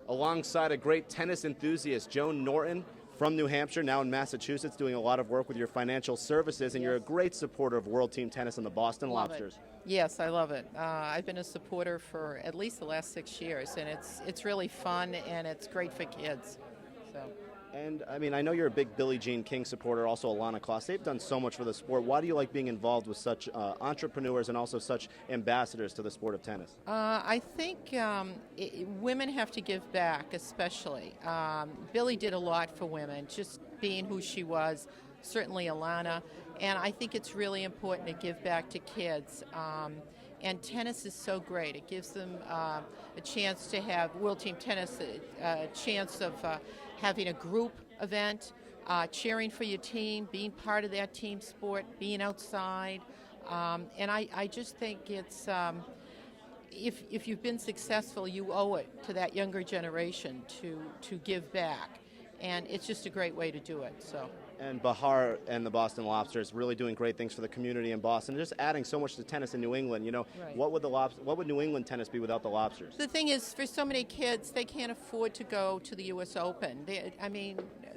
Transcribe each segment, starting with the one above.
alongside a great tennis enthusiast, Joan Norton from New Hampshire, now in Massachusetts, doing a lot of work with your financial services, and you're a great supporter of World Team Tennis and the Boston Lobsters. Yes, I love it. I've been a supporter for at least the last 6 years, and it's really fun and it's great for kids. So. And I mean, I know you're a big Billie Jean King supporter, also Alana Kloss. They've done so much for the sport. Why do you like being involved with such entrepreneurs and also such ambassadors to the sport of tennis? I think women have to give back, especially. Billie did a lot for women, just being who she was, certainly Alana. And I think it's really important to give back to kids. And tennis is so great. It gives them a chance to have World Team Tennis, a chance of having a group event, cheering for your team, being part of that team sport, being outside. And I just think it's, if you've been successful, you owe it to that younger generation to give back. And it's just a great way to do it. So. And Bahar and the Boston Lobsters really doing great things for the community in Boston, just adding so much to tennis in New England. You know, right. What would New England tennis be without the Lobsters? The thing is, for so many kids, they can't afford to go to the U.S. Open.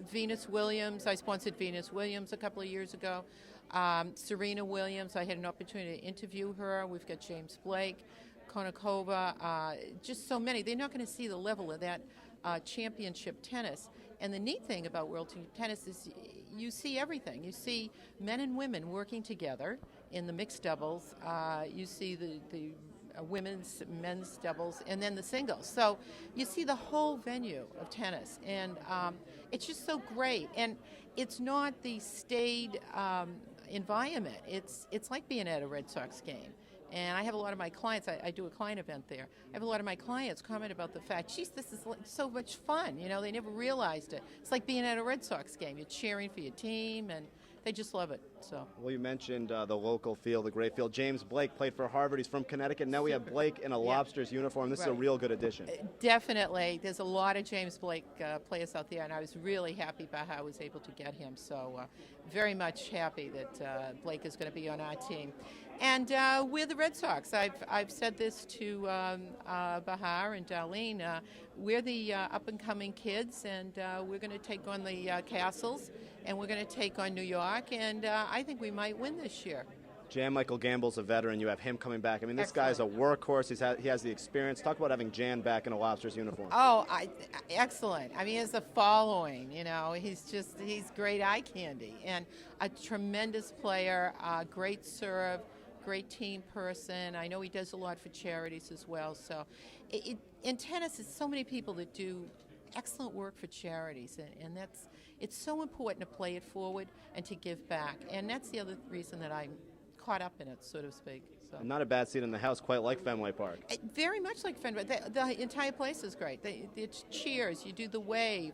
Venus Williams, I sponsored Venus Williams a couple of years ago. Serena Williams, I had an opportunity to interview her. We've got James Blake, Konnikova, just so many. They're not going to see the level of that championship tennis. And the neat thing about World Team Tennis is you see everything. You see men and women working together in the mixed doubles. You see the women's, men's doubles, and then the singles. So you see the whole venue of tennis, and it's just so great. And it's not the staid environment. It's like being at a Red Sox game. And I have a lot of my clients, I do a client event there. I have a lot of my clients comment about the fact, geez, this is so much fun. You know, they never realized it. It's like being at a Red Sox game. You're cheering for your team, and they just love it. So. Well, you mentioned the local field, the great field. James Blake played for Harvard. He's from Connecticut. Now we have Blake in a Lobsters uniform. This is a real good addition. Definitely. There's a lot of James Blake players out there, and I was really happy about how I was able to get him. So very much happy that Blake is going to be on our team. And we're the Red Sox. I've said this to Bahar and Darlene. We're the up-and-coming kids, and we're going to take on the Castles, and we're going to take on New York, and I think we might win this year. Jan Michael Gamble's a veteran. You have him coming back. I mean, this guy's a workhorse. He has the experience. Talk about having Jan back in a Lobsters uniform. Oh, excellent. I mean, he has a following. You know, he's great eye candy, and a tremendous player, great serve, great team person. I know he does a lot for charities as well. So in tennis, there's so many people that do excellent work for charities, and it's so important to play it forward and to give back. And that's the other reason that I'm caught up in it, so to speak. So. Not a bad seat in the house, quite like Fenway Park. Very much like Fenway. The entire place is great. It's cheers. You do the wave.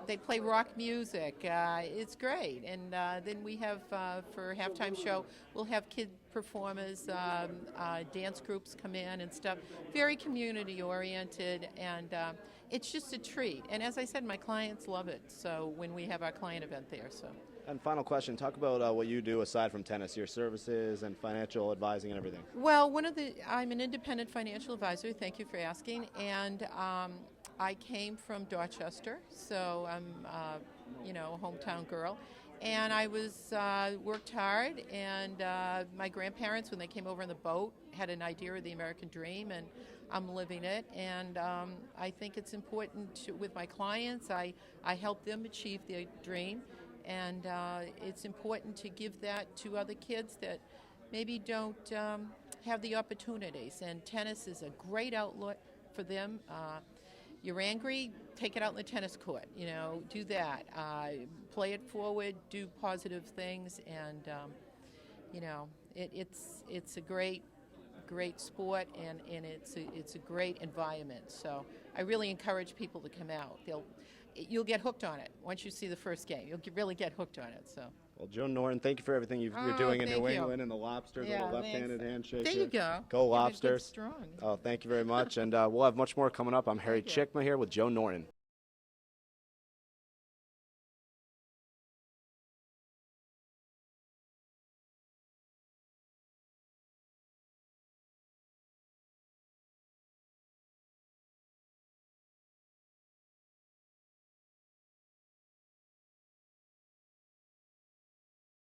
They play rock music. It's great. And then we have, for halftime show, we'll have kid performers, dance groups come in and stuff. Very community-oriented, and it's just a treat. And as I said, my clients love it, so when we have our client event there. So. And final question, talk about what you do aside from tennis, your services and financial advising and everything. Well, I'm an independent financial advisor, thank you for asking, and I came from Dorchester, so I'm a hometown girl. And I worked hard, and my grandparents, when they came over on the boat, had an idea of the American dream, and I'm living it. And I think it's important with my clients, I help them achieve their dream. And it's important to give that to other kids that maybe don't have the opportunities. And tennis is a great outlet for them. You're angry, take it out in the tennis court. You know, do that. Play it forward, do positive things, and it's a great sport, and it's a great environment. So I really encourage people to come out. You'll get hooked on it once you see the first game. You'll really get hooked on it. So. Well, Joan Norton, thank you for everything you're doing in New England and the Lobsters, with the left-handed handshake. There you go. Go Lobsters. Strong. Oh, thank you very much. And we'll have much more coming up. I'm Harry Cicma here with Joan Norton.